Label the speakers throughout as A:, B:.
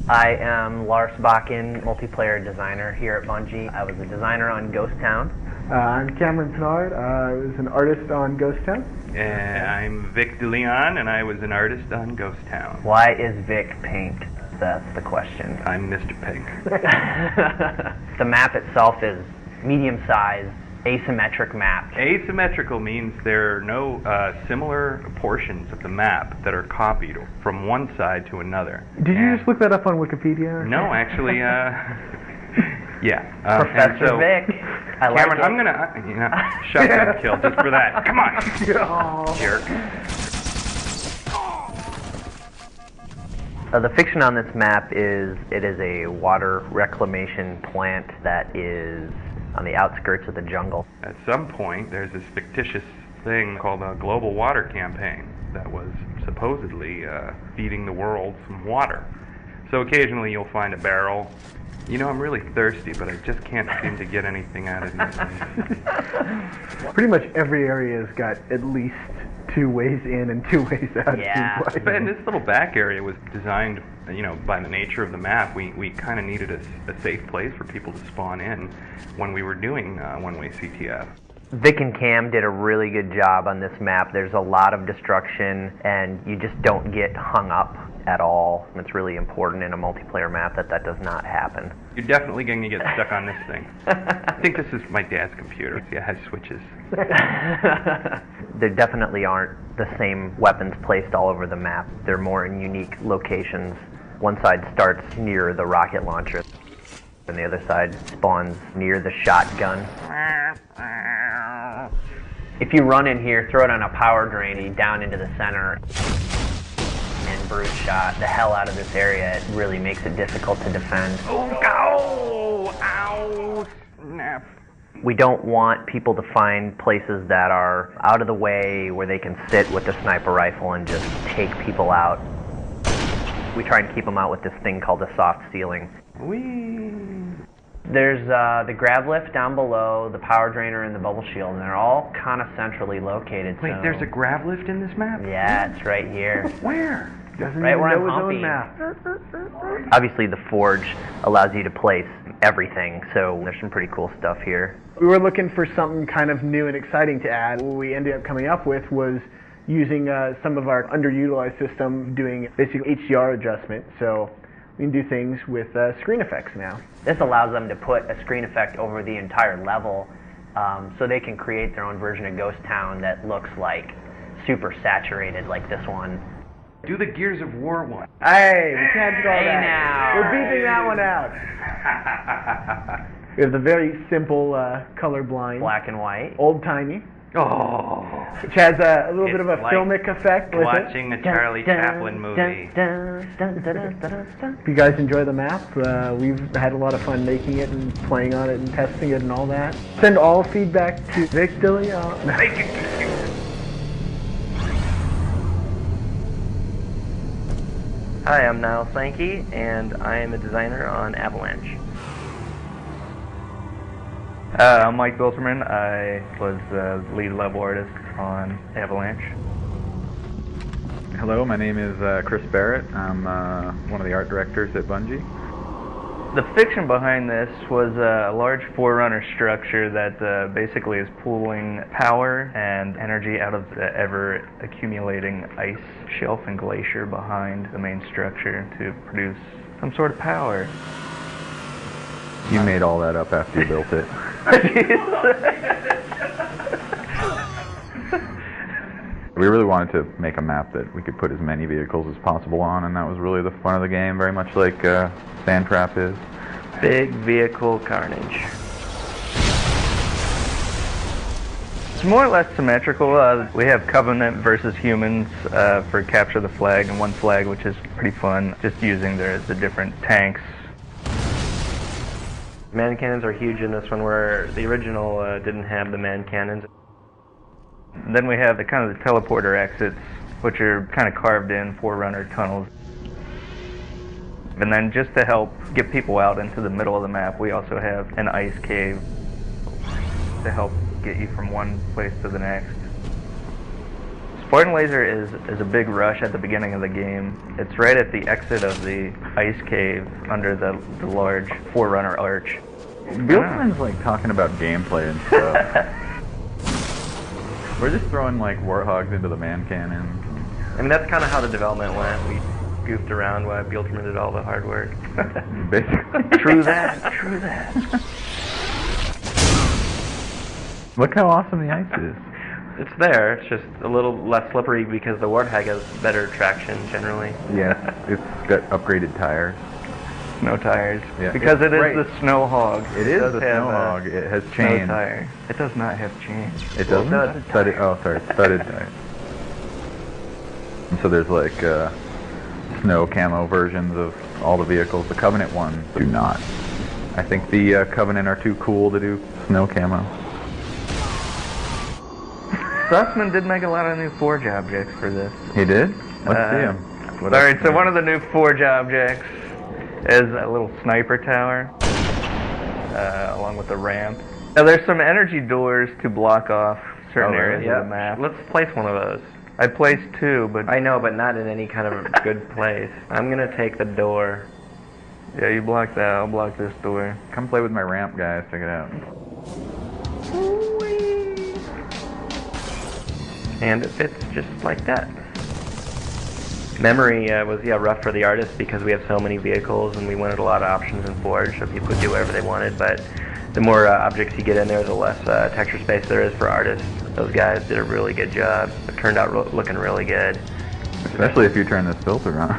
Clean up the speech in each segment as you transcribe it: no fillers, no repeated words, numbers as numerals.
A: I am Lars Bakken, multiplayer designer here at Bungie. I was a designer on Ghost Town.
B: I'm Cameron Pinard. I was an artist on Ghost Town.
C: And I'm Vic DeLeon, and I was an artist on Ghost Town.
A: Why is Vic pink? That's the question.
C: I'm Mr. Pink.
A: The map itself is medium-sized, asymmetric map.
C: Asymmetrical means there are no similar portions of the map that are copied from one side to another.
B: Did you just look that up on Wikipedia?
C: No, actually, yeah.
A: Professor Vic. I like
C: Cameron,
A: it.
C: I'm gonna, shotgun kill just for that. Come on, jerk.
A: The fiction on this map is it is a water reclamation plant that is on the outskirts of the jungle.
C: At some point, there's this fictitious thing called a global water campaign that was supposedly feeding the world some water. So occasionally you'll find a barrel. You know, I'm really thirsty, but I just can't seem to get anything out of these.
B: Pretty much every area's got at least 2 ways in and 2 ways out.
A: Yeah.
C: And this little back area was designed, you know, by the nature of the map. We kind of needed a safe place for people to spawn in when we were doing one-way CTF.
A: Vic and Cam did a really good job on this map. There's a lot of destruction, and you just don't get hung up at all. It's really important in a multiplayer map that does not happen.
C: You're definitely going to get stuck on this thing. I think this is my dad's computer. It has switches.
A: There definitely aren't the same weapons placed all over the map. They're more in unique locations. One side starts near the rocket launcher, and the other side spawns near the shotgun. If you run in here, throw it on a power drain down into the center, and brute shot the hell out of this area, it really makes it difficult to defend.
C: Oh, ow, snap.
A: We don't want people to find places that are out of the way where they can sit with the sniper rifle and just take people out. We try and keep them out with this thing called a soft ceiling.
C: Whee!
A: There's the grav lift down below, the power drainer, and the bubble shield, and they're all kind of centrally located.
C: Wait,
A: so
C: there's a grav lift in this map?
A: Yeah, it's right here.
C: Where?
B: Doesn't
A: Right
B: even
A: where
B: know
A: I'm
B: his own
A: humping.
B: map.
A: Obviously, the forge allows you to place everything, so there's some pretty cool stuff here.
B: We were looking for something kind of new and exciting to add. What we ended up coming up with was using some of our underutilized system, doing basically HDR adjustment. So we can do things with screen effects now.
A: This allows them to put a screen effect over the entire level, so they can create their own version of Ghost Town that looks like super saturated like this one.
C: Do the Gears of War one.
B: Hey, we can't do all
A: Hey
B: that.
A: now.
B: We're beeping that one out. We have the very simple colorblind,
A: Black and white.
B: old-timey,
C: Oh.
B: which has a little bit of a
C: It's like
B: filmic effect with it.
C: Watching a Charlie Chaplin movie.
B: If you guys enjoy the map, we've had a lot of fun making it and playing on it and testing it and all that. Send all feedback to Vic DeLeon.
C: Thank you.
D: Hi, I'm Niall Sankey, and I am a designer on Avalanche. I'm Mike Bilterman. I was the lead level artist on Avalanche.
E: Hello, my name is Chris Barrett. I'm one of the art directors at Bungie.
D: The fiction behind this was a large forerunner structure that basically is pooling power and energy out of the ever-accumulating ice shelf and glacier behind the main structure to produce some sort of power.
E: You made all that up after you built it. We really wanted to make a map that we could put as many vehicles as possible on, and that was really the fun of the game, very much like Sand Trap is.
D: Big vehicle carnage. It's more or less symmetrical. We have Covenant versus humans for capture the flag, and one flag, which is pretty fun, just using the different tanks.
F: Man cannons are huge in this one, where the original didn't have the man cannons.
D: Then we have the kind of the teleporter exits, which are kind of carved in forerunner tunnels. And then just to help get people out into the middle of the map, we also have an ice cave to help get you from one place to the next. As Point and laser is a big rush at the beginning of the game. It's right at the exit of the ice cave under the large Forerunner arch.
E: Billman's like talking about gameplay and stuff. We're just throwing like warthogs into the man cannon.
F: I mean, that's kind of how the development went. We goofed around while Bjorkman did all the hard work.
E: Basically.
D: True that. True that.
E: Look how awesome the ice is.
F: It's there. It's just a little less slippery because the Warthog has better traction generally.
E: Yes, it's got upgraded tires.
D: Snow tires.
E: Yeah,
D: Because it is
E: right.
D: the Snow Hog.
E: It is
D: does
E: the
D: have
E: snow
D: a
E: hog. It has
D: Snow
E: chains.
D: tire. It does not have chains.
E: It doesn't?
D: Studded
E: Studded, oh, sorry, studded tires. And so there's like snow camo versions of all the vehicles. The Covenant ones do not. I think the Covenant are too cool to do snow camo.
D: Sussman did make a lot of new Forge objects for this.
E: He did? Let's see him. What else
D: Alright,
E: did
D: so
E: he
D: one
E: do?
D: of the new Forge objects is a little sniper tower, along with the ramp. Now there's some energy doors to block off certain
E: Oh, really?
D: areas of the map.
F: Let's place one of those.
D: I placed 2, but
F: I know, but not in any kind of good place. I'm gonna take the door.
D: yeah, you block that. I'll block this door.
E: Come play with my ramp, guys. Check it out.
F: And it fits just like that. Memory was rough for the artists because we have so many vehicles and we wanted a lot of options in Forge so people could do whatever they wanted, but the more objects you get in there, the less texture space there is for artists. Those guys did a really good job. It turned out looking really good.
E: Especially if you turn this filter on.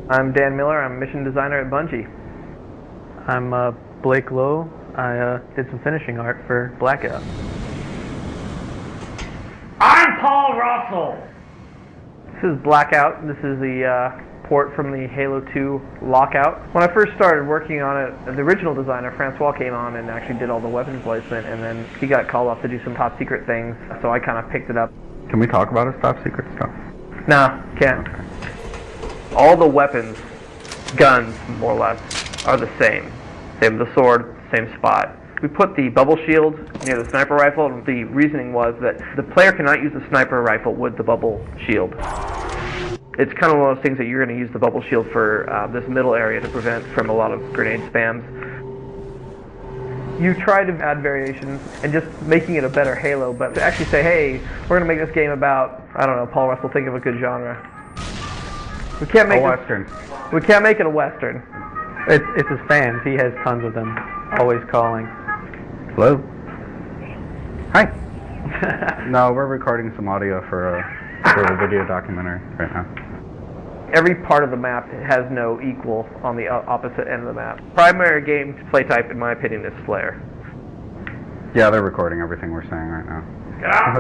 B: I'm Dan Miller. I'm a mission designer at Bungie.
G: I'm Blake Lowe. I did some finishing art for Blackout.
B: I'm Paul Russell. This is Blackout. This is the port from the Halo 2 Lockout. When I first started working on it, the original designer, Francois, came on and actually did all the weapons placement, and then he got called off to do some top secret things, so I kind of picked it up.
H: Can we talk about his top secret stuff?
B: Nah, can't. All the weapons, guns, more or less, are the same. Same with the sword, same spot. We put the bubble shield near the sniper rifle, and the reasoning was that the player cannot use the sniper rifle with the bubble shield. It's kind of one of those things that you're going to use the bubble shield for this middle area to prevent from a lot of grenade spams. You try to add variations and just making it a better Halo, but to actually say, hey, we're going to make this game about, I don't know, Paul Russell, think of a good genre. We can't make
H: Western.
B: We can't make it a Western.
G: It's his fans. He has tons of them, always calling.
H: Hello? Hi. No, we're recording some audio for a video documentary right now.
B: Every part of the map has no equal on the opposite end of the map. Primary game play type, in my opinion, is Slayer.
H: Yeah, they're recording everything we're saying right now.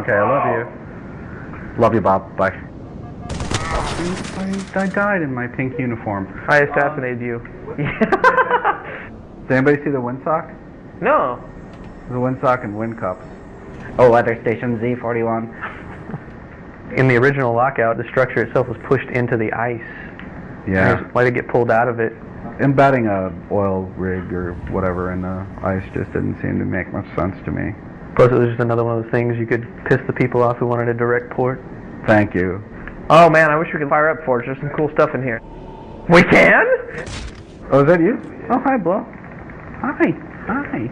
H: Okay, I love you. Love you, Bob. Bye. I died in my pink uniform.
B: I assassinated you.
H: Did anybody see the windsock?
B: No.
H: The windsock and wind cups.
I: Oh, weather station Z41.
G: In the original Lockout, the structure itself was pushed into the ice.
H: Yeah.
G: Why did it get pulled out of it?
H: Embedding a oil rig or whatever in the ice just didn't seem to make much sense to me.
G: Plus, it was just another one of those things you could piss the people off who wanted a direct port.
H: Thank you.
B: Oh man, I wish we could fire up Forge. There's some cool stuff in here. We can?
H: Oh, is that you? Oh, hi, Blo. Hi. Hi.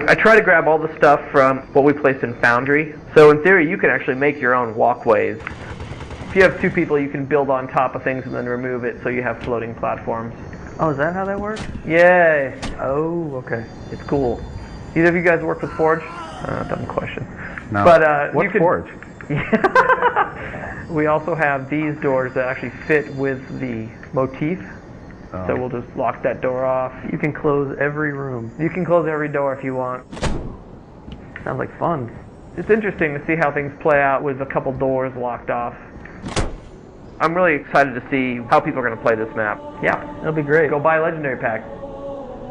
B: I try to grab all the stuff from what we placed in Foundry. So in theory, you can actually make your own walkways. If you have 2 people, you can build on top of things and then remove it so you have floating platforms.
G: Oh, is that how that works?
B: Yay!
G: Oh, okay.
B: It's cool. Either of you guys work with Forge? Dumb question.
H: No.
B: But
H: What's
B: you could,
H: Forge?
B: We also have these doors that actually fit with the motif.
H: Oh.
B: So we'll just lock that door off.
G: You can close every room.
B: You can close every door if you want.
G: Sounds like fun.
B: It's interesting to see how things play out with a couple doors locked off. I'm really excited to see how people are going to play this map. Yeah,
G: It'll be great.
B: go buy a Legendary Pack.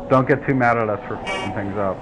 H: Don't get too mad at us for f***ing things up.